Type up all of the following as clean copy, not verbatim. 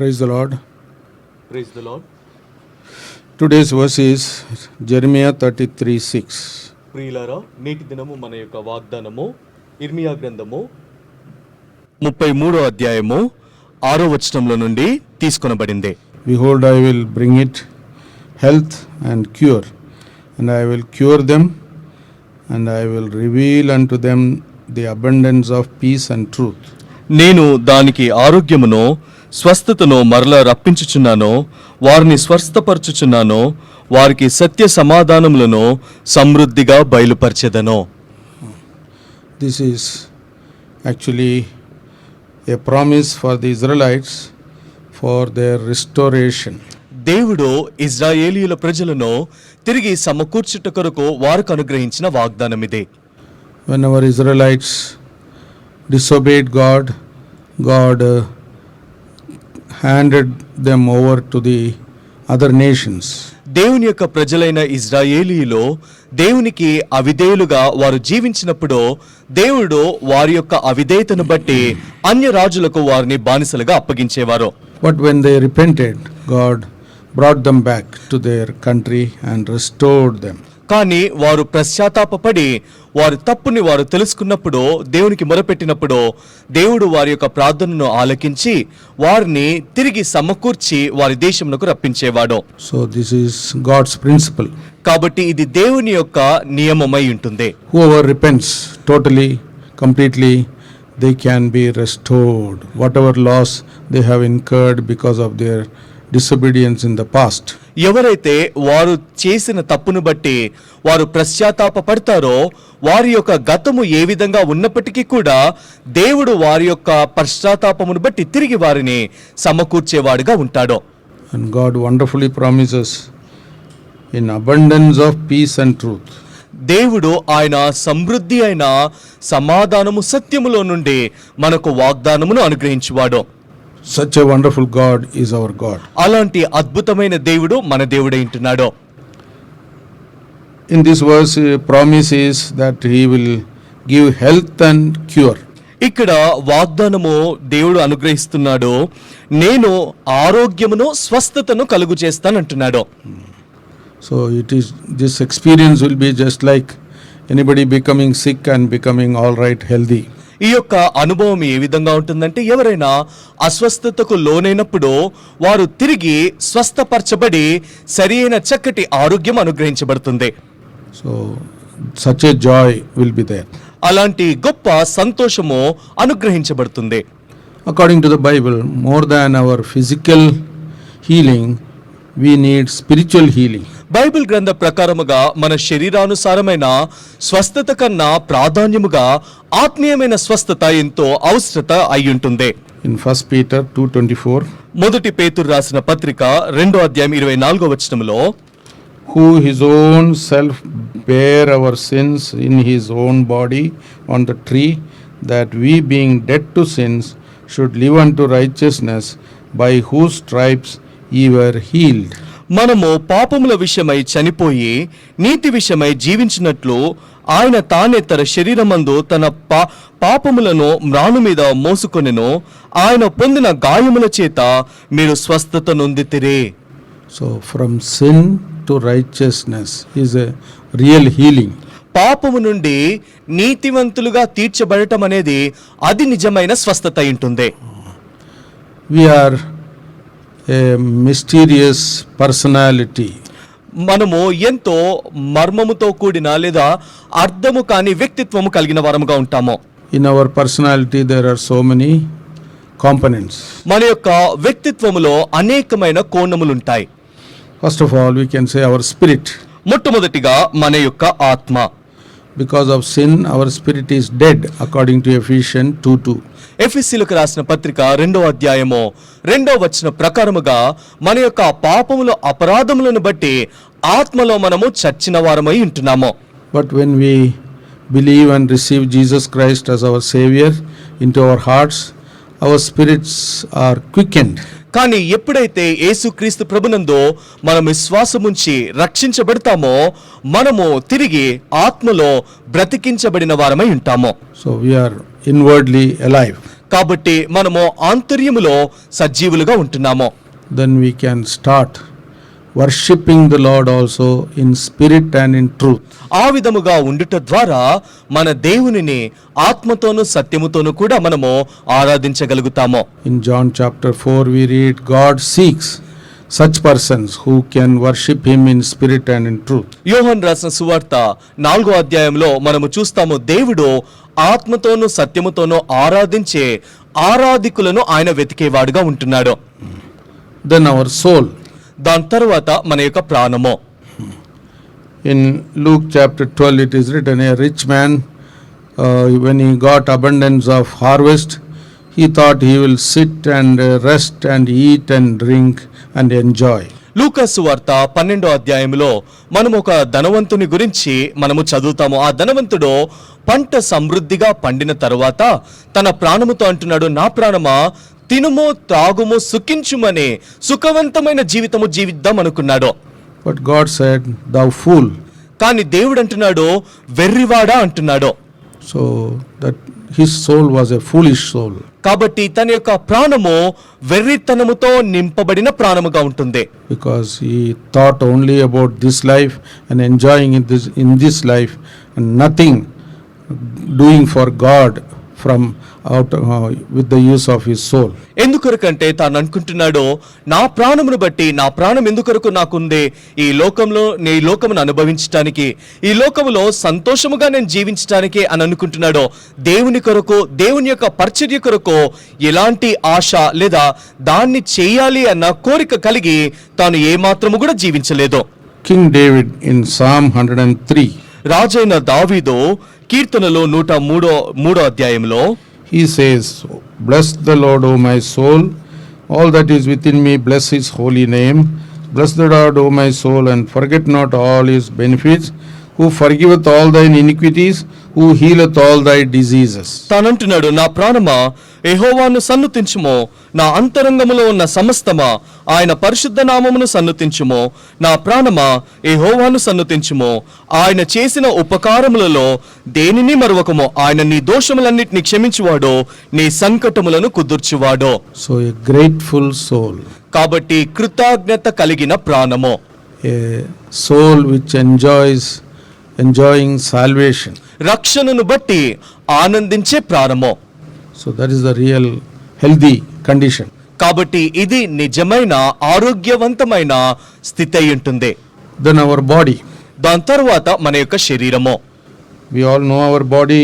Praise the Lord. Praise the Lord. Today's verse is Jeremiah 33:6. ప్రియులారా, నేటి దినము మన యొక్క వాగ్దానము ఇర్మియా గ్రంథము 33వ అధ్యాయము 6వ వచనంలో నుండి తీసుకొనబడింది. Behold, I will bring it health and cure, and I will cure them, and I will reveal unto them the abundance of peace and truth. నేను దానికి ఆరోగ్యమును స్వస్థతను మరలా రప్పించుచున్నాను, వారిని స్వస్థపరచుచున్నాను, వారికి సత్య సమాధానములను సమృద్ధిగా బయలుపరచెదను. This is actually a promise for the Israelites for their restoration. దేవుడు ఇజ్రాయేలీయుల ప్రజలను తిరిగి సమకూర్చుట కొరకు వారికి అనుగ్రహించిన వాగ్దానం ఇదే. Whenever Israelites disobeyed God, God handed them over to the other nations. దేవుని యొక్క ప్రజలైన ఇజ్రాయేలీయులు దేవునికి అవిధేయులుగా వారు జీవించినప్పుడు దేవుడు వారి యొక్క అవిధేయతను బట్టి అన్య రాజులకు వారిని బానిసలుగా అప్పగించేవారు. But when they repented, God brought them back to their country and restored them. కానీ వారు పశ్చాత్తాపపడి వారి తప్పుని వారు తెలుసుకున్నప్పుడు, దేవునికి మొరపెట్టినప్పుడు దేవుడు వారి యొక్క ప్రార్థనను ఆలకించి వారిని తిరిగి సమకూర్చి వారి దేశమునకు రప్పించేవాడు. So this is God's principle. కాబట్టి ఇది దేవుని యొక్క నియమమై ఉంటుంది. Whoever repents totally, completely, they can be restored. Whatever loss they have incurred because of their disobedience in the past. ఎవరైతే వారు చేసిన తప్పును బట్టి వారు పశ్చాత్తాపపడతారో వారి యొక్క గతము ఏ విధంగా ఉన్నప్పటికీ కూడా దేవుడు వారి యొక్క పశ్చాత్తాపమును బట్టి తిరిగి వారిని సమకూర్చేవాడుగా ఉంటాడు. And God wonderfully promises in abundance of peace and truth. దేవుడు ఆయన సమృద్ధి అయిన సమాధానము సత్యములో నుండి మనకు వాగ్దానమును అనుగ్రహించువాడు. Such a wonderful God is our God. అలాంటి అద్భుతమైన దేవుడు మన దేవుడై ఉంటున్నాడు. In this verse, promise is that He will give health and cure. ఇక్కడ వాగ్దానము దేవుడు అనుగ్రహిస్తున్నాడు, నేను ఆరోగ్యమును స్వస్థతను కలుగు చేస్తానంటున్నాడు. So it is, this experience will be just like anybody becoming sick and becoming all right, healthy. ఈ యొక్క అనుభవం ఏ విధంగా ఉంటుందంటే, ఎవరైనా అస్వస్థతకు లోనైనప్పుడు వారు తిరిగి స్వస్థపరచబడి సరి అయిన చక్కటి ఆరోగ్యం అనుగ్రహించబడుతుంది. So such a joy will be there. అలాంటి గొప్ప సంతోషము అనుగ్రహించబడుతుంది. According to the Bible, more than our physical healing, we need spiritual healing. Bible గ్రంథ ప్రకారముగా మన శరీరానుసారమైన స్వస్థత కన్నా ప్రాధాన్యముగా ఆత్మీయమైన స్వస్థత ఎంతో అవసరత అయి ఉంటుంది. In 1 Peter 2:24, మొదటి పేతురు రాసిన పత్రిక 2వ అధ్యాయం 24వ వచనములో, who his own self bare our sins in his own body on the tree, that we being dead to sins should live unto righteousness, by whose stripes ye were healed. మనము పాపముల విషయమై చనిపోయి నీతి విషయమై జీవించినట్లు ఆయన తానే తన శరీరమందు తన పాపములను మ్రాను మీద మోసుకొనెను, ఆయన పొందిన గాయముల చేత మీరు స్వస్థత నొందితిరి. So from sin to righteousness is a real healing. పాపము నుండి నీతివంతులుగా తీర్చబడటం అనేది అది నిజమైన స్వస్థత ఉంటుంది. We are a mysterious personality. మనము ఎంతో మర్మముతో కూడిన లేదా అర్థము కాని వ్యక్తిత్వము కలిగిన వారముగా ఉంటాము. In our personality there are so many components. మన యొక్క వ్యక్తిత్వములో అనేకమైన కోణములుంటాయి. First of all, we can say our spirit. మొట్టమొదటిగా మన యొక్క ఆత్మ. Because of sin, our spirit is dead, according to Ephesians 2:2. ఎఫెసీయులకు రాసిన పత్రిక 2వ అధ్యాయము 2వ వచన ప్రకారముగా మన యొక్క పాపముల అపరాధములను బట్టి ఆత్మలో మనము చచ్చిన వారమై ఉంటున్నాము. But when we believe and receive Jesus Christ as our Savior into our hearts, our spirits are quickened. కానీ ఎప్పుడైతే యేసుక్రీస్తు ప్రభునందు మనం విశ్వాసముంచి రక్షించబడతామో మనము తిరిగి ఆత్మలో బ్రతికించబడిన వారమై ఉంటాము. So we are inwardly alive. కాబట్టి మనము ఆంతర్యములో సజీవులుగా ఉంటున్నాము. Then we can start worshipping the Lord also in spirit and in truth. ఆ విధముగా ఉండుట ద్వారా మన దేవునిని ఆత్మతోను సత్యముతోను కూడా మనము ఆరాధించగలుగుతాము. In John chapter 4 we read, God seeks such persons who can worship him in spirit and in truth. యోహన్ రాసిన సువార్త 4వ అధ్యాయంలో మనము చూస్తాము, దేవుడు ఆత్మతోను సత్యముతోను ఆరాధించే ఆరాధికులను ఆయన వెతికేవాడుగా ఉంటున్నాడు. Then our soul. దాని తర్వాత మన యొక్క ప్రాణము. In Luke chapter 12 it is written, a rich man, when he got abundance of harvest, he thought he will sit and rest and eat and drink and enjoy. లూకాసు వార్త 12వ అధ్యాయంలో మనం ఒక ధనవంతుని గురించి మనము చదువుతాము. ఆ ధనవంతుడు పంట సమృద్ధిగా పండిన తరువాత తన ప్రాణముతో అంటున్నాడు, నా ప్రాణమా తినుము త్రాగుము సుఖించుమని సుఖవంతమైన జీవితము జీవిద్దాం అనుకున్నాడు. But God said, thou fool. కానీ దేవుడు అంటున్నాడు, వెర్రివాడా అంటున్నాడు. So that his soul was a foolish soul. కాబట్టి తన యొక్క ప్రాణము వెర్రితనముతో నింపబడిన ప్రాణముగా ఉంటుంది. Because he thought only about this life and enjoying in this life and nothing doing for God from out with the use of his soul. ఎందుకొరకంటే తాను అనుకుంటున్నాడు, నా ప్రాణమును బట్టి నా ప్రాణం ఎందుకొరకు నాకుంది, ఈ లోకంలో ఈ లోకమును అనుభవించటానికి, ఈ లోకములో సంతోషముగా నేను జీవించటానికి అని అనుకుంటున్నాడు. దేవుని కొరకు, దేవుని యొక్క పరిచర్య కొరకు ఎలాంటి ఆశ లేదా దాన్ని చేయాలి అన్న కోరిక కలిగి తాను ఏమాత్రము కూడా జీవించలేదు. King David in Psalm 103. రాజైన దావీదు కీర్తనలో 103వ అధ్యాయంలో He says, bless the Lord, O my soul, all that is within me, bless his holy name. Bless the Lord, O my soul, and forget not all his benefits, who forgiveth all thine iniquities, who healeth all thy diseases. తానంటున్నాడు, నా ప్రాణమా యెహోవాను సన్నుతించుము, నా అంతరంగములో ఉన్న సమస్తమా ఆయన పరిశుద్ధ నామమును సన్నుతించుము. నా ప్రాణమా యెహోవాను సన్నుతించుము, ఆయన చేసిన ఉపకారములలో దేనిని మరువకము. ఆయన నీ దోషములన్నిటిని క్షమించువాడు, నీ సంకటములను కుదుర్చువాడు. So a grateful soul, కాబట్టి కృతజ్ఞత కలిగిన ప్రాణము, a soul which enjoying salvation. రక్షణను బట్టి ఆనందించే ప్రాణము. So that is the real healthy condition. కాబట్టి ఇది నిజమైన ఆరోగ్యవంతమైన స్థితి అయి ఉంటుంది. Then our body. దాని తర్వాత మన యొక్క శరీరము. We all know our body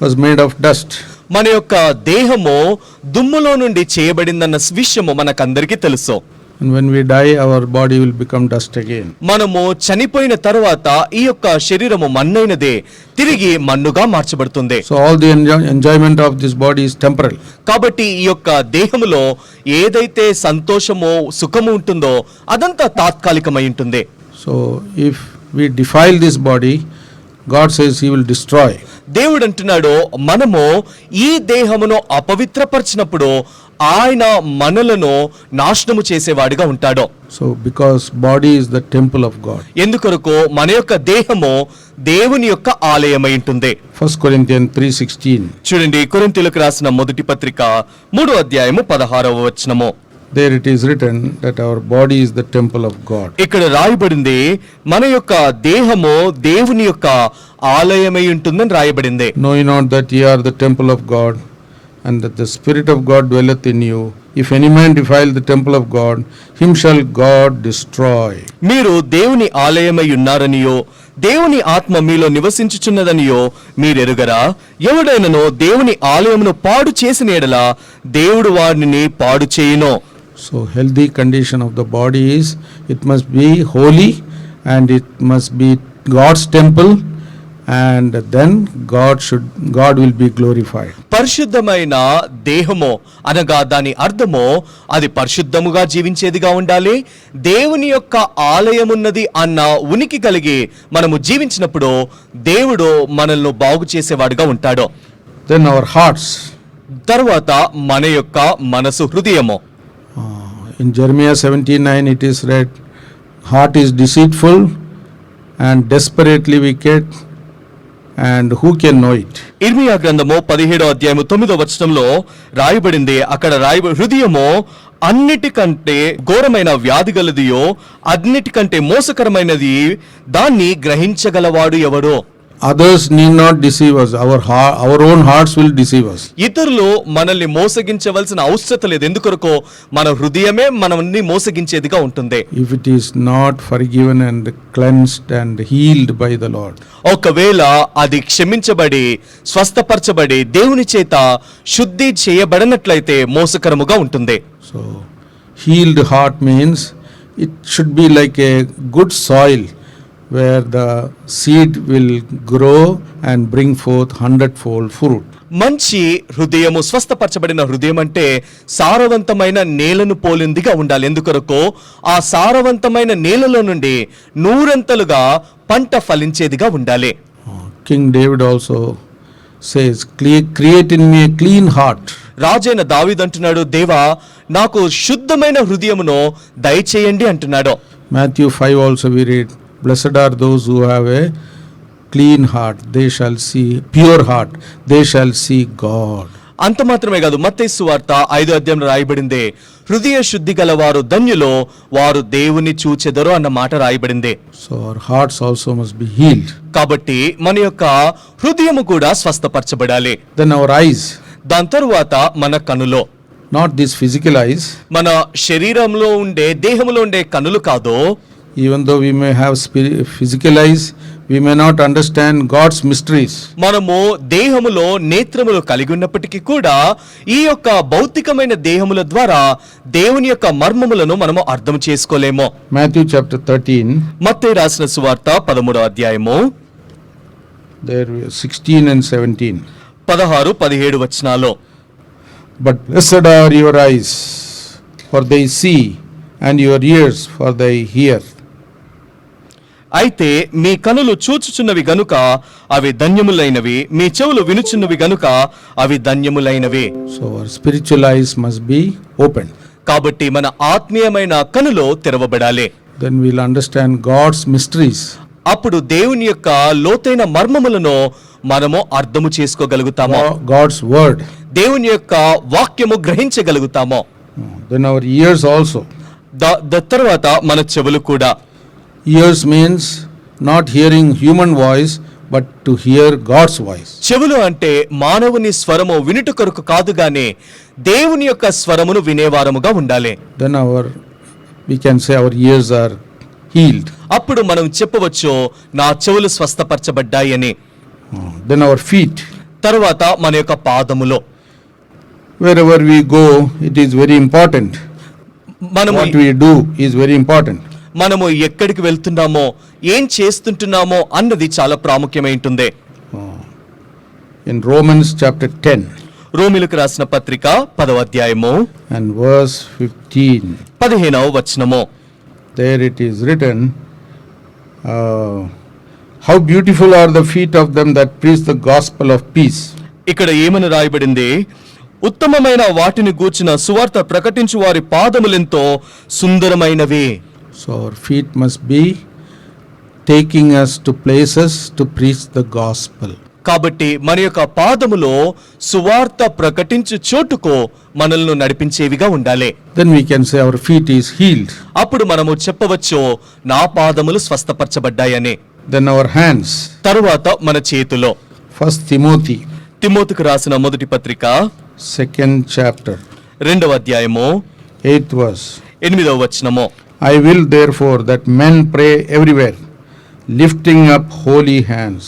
was made of dust. మన యొక్క దేహము దుమ్ములో నుండి చేయబడిందన్న విషయము మనకందరికీ తెలుసు. And when we die, our body will become dust again. మనము చనిపోయిన తర్వాత ఈ యొక్క శరీరము మన్నైనదే తిరిగి మన్నుగా మార్చబడుతుంది. So all the enjoyment of this body is temporal. కాబట్టి ఈ యొక్క దేహములో ఏదైతే సంతోషము సుఖము ఉంటుందో అదంతా తాత్కాలికమై ఉంటుంది. So if we defile this body, God says he will destroy. దేవుడు అంటున్నాడు, మనము ఈ దేహమును అపవిత్రపరిచినప్పుడు ఆయన మనలను నాశనము చేసేవాడిగా ఉంటాడు. So because body is the temple of God. ఎందుకొరకు మన యొక్క దేహము దేవుని యొక్క ఆలయమై ఉంటుంది. 1 Corinthians 3:16. చూడండి, కొరింథీయులకు రాసిన మొదటి పత్రిక 3వ అధ్యాయము 16వ వచనము. There it is written that our body is the temple of God. ఇక్కడ రాయబడింది, మన యొక్క దేహము దేవుని యొక్క ఆలయమై ఉంటుందని రాయబడింది. Know ye not that ye are the temple of God, and that the Spirit of God dwelleth in you? If any man defile the temple of God, him shall God destroy. మీరు దేవుని ఆలయమై ఉన్నారనియో, దేవుని ఆత్మ మీలో నివసించుచున్నదనియో మీరెరుగరా? ఎవడైనను దేవుని ఆలయమును పాడు చేసిన యెడల దేవుడు వారిని పాడు చేయును. So healthy condition of the body is, it must be holy and it must be God's temple, and then God will be glorified. పరిశుద్ధమైన దేహము అనగా దాని అర్థము అది పరిశుద్ధముగా జీవించేదిగా ఉండాలి. దేవుని యొక్క ఆలయమున్నది అన్న ఉనికి కలిగి మనము జీవించినప్పుడు దేవుడు మనల్ని బాగు చేసేవాడుగా ఉంటాడు. Then our hearts. తర్వాత మన యొక్క మనసు, హృదయము. In Jeremiah 17:9 it is read, heart is deceitful and desperately wicked, and who can know it? ఇర్మియా గ్రంథము 17వ అధ్యాయము 9వ వచనంలో రాయబడింది. అక్కడ హృదయము అన్నిటికంటే ఘోరమైన వ్యాధి గలదియో, అన్నిటికంటే మోసకరమైనది, దాన్ని గ్రహించగలవాడు ఎవరో. Others need not deceive us. Our own hearts will deceive us. ఇతరులు మనల్ని మోసగించవలసిన అవసరం లేదు. ఎందుకొరకో మన హృదయమే మనల్ని మోసగించేదిగా ఉంటుంది. If it is not forgiven and cleansed and healed by the Lord. ఒకవేళ అది క్షమించబడి స్వస్థపరచబడి దేవుని చేత శుద్ధి చేయబడినట్లయితే మోసకరముగా ఉంటుంది. So healed heart means it should be like a good soil where the seed will grow and bring forth 100-fold fruit. మంచి హృదయము, స్వస్థపరచబడిన హృదయం అంటే సారవంతమైన నేలను పోలిందిగా ఉండాలి. ఎందుకొరకు ఆ సారవంతమైన నేలలో నుండి 100 పంట ఫలించేదిగా ఉండాలి. King David also says, create in me a clean heart. రాజైన దావీదు అంటున్నాడు, దేవా నాకు శుద్ధమైన హృదయమును దయచేయండి అంటున్నాడు. Matthew 5 also we read, blessed are those who have a clean heart, they shall see, pure heart, they shall see God. అంత మాత్రమే కాదు, మత్తయి సువార్త 5వ అధ్యాయంలో రాయబడింది, హృదయ శుద్ధి గలవారు ధన్యులో, వారు దేవుని చూచెదరు అన్న మాట రాయబడింది. So our hearts also must be healed. కాబట్టి మన యొక్క హృదయము కూడా స్వస్థపరచబడాలి. Then our eyes, దాని తరువాత మన కనులో, not these physical eyes, మన శరీరంలో ఉండే దేహంలో ఉండే కనులు కాదు. even though we may have physical eyes, we may not understand God's mysteries. మనము దేహములో నేత్రములు కలిగి ఉన్నప్పటికీ కూడా ఈ యొక్క భౌతికమైన దేహముల ద్వారా దేవుని యొక్క మర్మములను మనము అర్థం చేసుకోలేము. Matthew chapter 13, మత్తయి రాసిన సువార్త 13వ అధ్యాయము there 16 and 17. 16-17 వచనాలు. But blessed are your eyes, for they see, and your ears, for they hear. అయితే మీ కనులు చూచుచున్నవి గనుక అవి ధన్యములైనవి, మీ చెవులు వినుచున్నవి గనుక అవి ధన్యములైనవి. So our spiritual eyes must be opened. కాబట్టి మన ఆత్మీయమైన కనులు తెరవబడాలి. Then we'll understand God's mysteries. అప్పుడు దేవుని యొక్క లోతైన మర్మములను మనము అర్థము చేసుకోగలుగుతాము. God's word. దేవుని యొక్క వాక్యము గ్రహించగలుగుతాము. Then our ears also. తర్వాత మన చెవులు కూడా. Ears means not hearing human voice, but to hear God's voice. చెవులు అంటే మానవుని స్వరము వినుట కొరకు కాదు గాని దేవుని యొక్క స్వరమును వినేవారముగా ఉండాలి. Then we can say our ears are healed. అప్పుడు మనం చెప్పవచ్చు నా చెవులు స్వస్థపరచబడ్డాయి అని. Then our feet. తర్వాత మన యొక్క పాదములో. Wherever we go, it is very important. మనము What we do is very important. మనము ఎక్కడికి వెళ్తున్నామో, ఏం చేస్తుంటున్నామో అన్నది చాలా ప్రాముఖ్యమైంటుంది. In Romans chapter 10 రోమిలకు రాసిన పత్రిక 10వ అధ్యాయము and verse 15, 15వ వచనము. there it is written, how beautiful are the feet of them that preach the gospel of peace. ఇక్కడ ఏమని రాయబడింది, ఉత్తమమైన వాటిని గూర్చిన సువార్త ప్రకటించు వారి పాదములెంతో సుందరమైనవి. So our feet must be taking us to places to preach the gospel. కాబట్టి మన యొక్క పాదములో సువార్త ప్రకటించు చోటుకు మనల్ని నడిపించేవిగా ఉండాలి. Then we can say our feet is healed. అప్పుడు మనము చెప్పవచ్చు నా పాదములు స్వస్థపరచబడ్డాయని. Then our hands. తరువాత మన చేతులో. 1 Timothy తిమోతికి రాసిన మొదటి పత్రిక 2nd chapter 2వ అధ్యాయము 8th verse. 8వ వచనము. I will therefore that men pray everywhere, lifting up holy hands,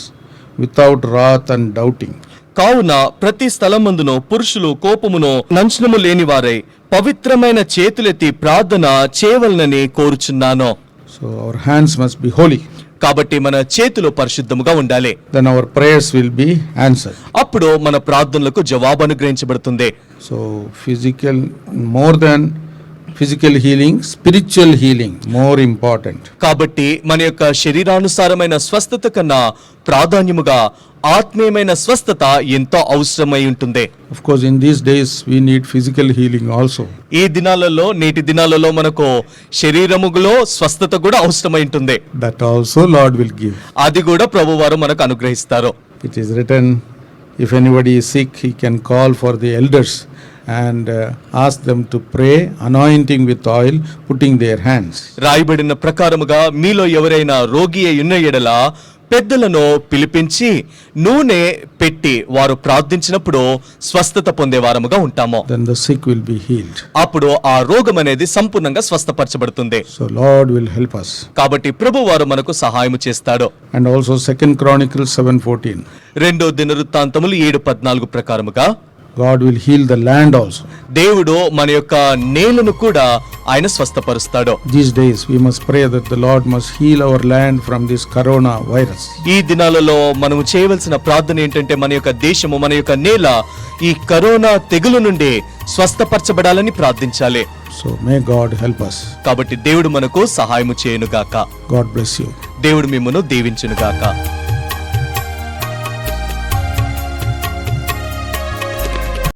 without wrath and doubting. కావున ప్రతి స్థలమందును పురుషులు కోపమును నంచనము లేని వారై పవిత్రమైన చేతులెత్తి ప్రార్థన చేయవలనని కోరుచున్నాను. So our hands must be holy. కాబట్టి మన చేతులు పరిశుద్ధముగా ఉండాలి. Then our prayers will be answered. అప్పుడు మన ప్రార్థనలకు జవాబు అనుగ్రహించబడుతుంది. So physical, more than physical healing, spiritual healing more important. కాబట్టి మన యొక్క శరీరానుసారమైన స్వస్థత కన్నా ప్రాధాన్యముగా ఆత్మీయమైన స్వస్థత ఎంతో అవసరమై ఉంటుంది. Of course, in these days we need physical healing also. ఈ దినాలలో, నేటి దినాలలో మనకు శరీరములో స్వస్థత కూడా అవసరమై ఉంటుంది. That also Lord will give. అది కూడా ప్రభువారు మనకు అనుగ్రహిస్తారు. It is written, if anybody is sick, he can call for the elders and ask them to pray, anointing with oil, putting their hands. రాయబడిన ప్రకారముగా మీలో ఎవరైనా రోగి అయి ఉన్న ఎడల పెద్దలను పిలిపించి నూనె పెట్టి వారు ప్రార్థించినప్పుడు స్వస్థత పొందే వారముగా ఉంటాము. Then the sick will be healed. అప్పుడు ఆ రోగం అనేది సంపూర్ణంగా స్వస్థపరచబడుతుంది. So Lord will help us. కాబట్టి ప్రభువారు మనకు సహాయం చేస్తాడు. And also 2 Chronicles 7:14. రెండో దినవృత్తాంతములు 7:14 ప్రకారముగా God will heal the land also. దేవుడు మన యొక్క నేలను కూడా ఆయన స్వస్థపరుస్తాడు. These days we must pray that the Lord must heal our land from this corona virus. ఈ దినాలలో మనము చేయవలసిన ప్రార్థన ఏంటంటే మన యొక్క దేశము మన యొక్క నేల ఈ కరోనా తెగులు నుండి స్వస్థపరచబడాలని ప్రార్థించాలి. So may God help us. కాబట్టి దేవుడు మనకు సహాయము చేయునుగాక. God bless you. దేవుడు మిమ్మును దీవించునుగాక.